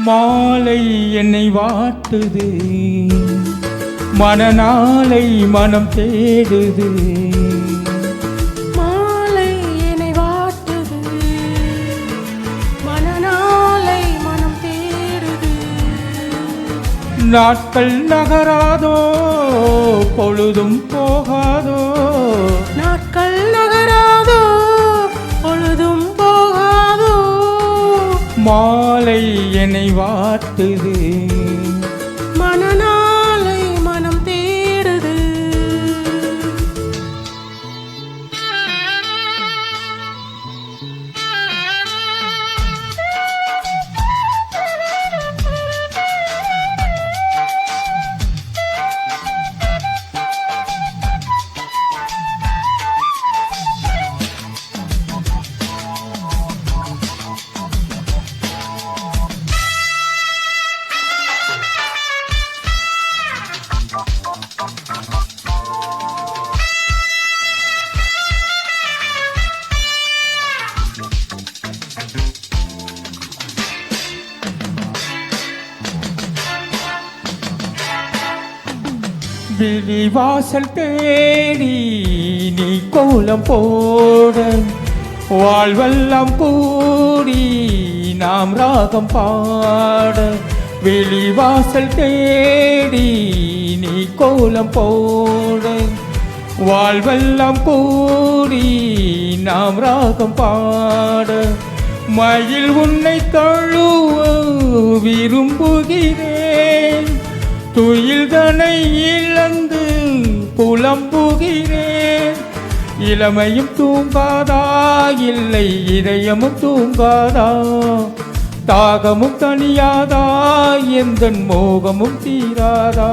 மாலை என்னை வாட்டுது, மனநாளை மனம் தேடுது. மாலை என்னை வாட்டுது, மனநாளை மனம் தேடுது. நாட்கள் நகராதோ, பொழுதும் போகாதோ. நாட்கள் நகராதோ, பொழுதும் போகாதோ. மாலை என்னை வாட்டுது, மனநாளை மனம் தேடுது. விழிவாசல் தேடி நீ கோலம் போட, வாழ்வெல்லாம் கூடி நாம் ராகம் பாட. விழிவாசல் தேடி நீ கோலம் போட, வாழ்வெல்லாம் கூடி நாம் ராகம் பாட. மயில் உன்னை தழுவ விரும்புகிறேன், துயில்தனை இழந்து புலம்புகிறேன். இளமையும் தூங்காதா, இல்லை இதயமும் தூங்காதா. தாகமும் தனியாதா, எந்தன் மோகமும் தீராதா.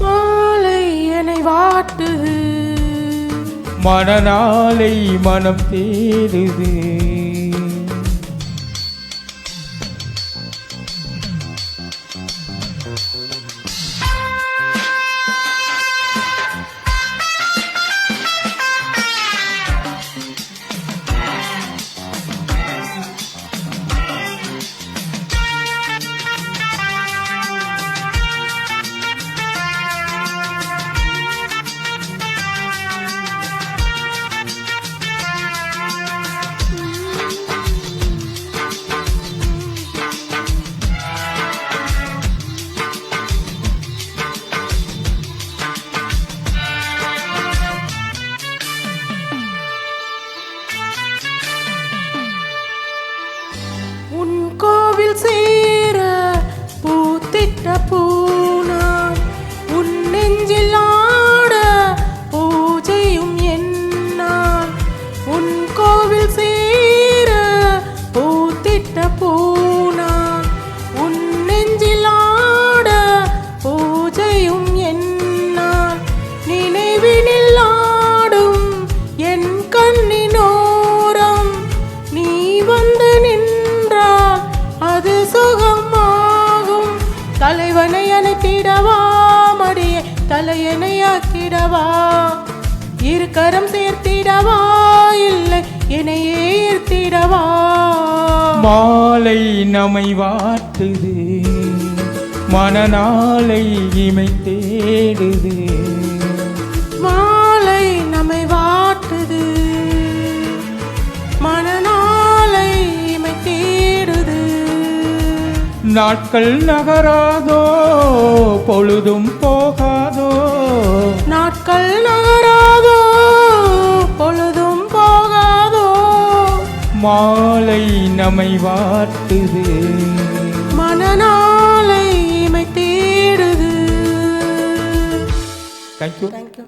மாலை என்னை வாட்டுது, மனநாளை மனம் தேடுது. உன் கோவில் சேர பூத்திட்ட பூனான், உன் நெஞ்சில் ஆட பூஜையும் என்னான். உன் கோவில் சேர பூத்திட்ட பூனான், உன் நெஞ்சில் ஆட பூஜையும் என்னான். நினைவினில் ஆடும் என் கண்ணினோரம் நீ வந்து நின்றால் அது சுகமாகும். தலைவனை அணைத்திடவா, மடியை தலையணையாக்கிடவா. இருக்கரம் சேர்த்திடவா, இல்லை என்னையே ஈர்த்திடவா. மாலை நம்மை வாட்டுது, மனநாளை இமை தேடுது. மாலை நம்மை வாட்டுது, மனநாளை இமை தேடுது. நாட்கள் நகராதோ, பொழுதும் போகாதோ. நாட்கள் நகராதோ, பொழுதும் போகாதோ. மாலை நம்மை வாட்டுது, மனநாளை இமை தேடுது. தேங்க்யூ. தேங்க்யூ.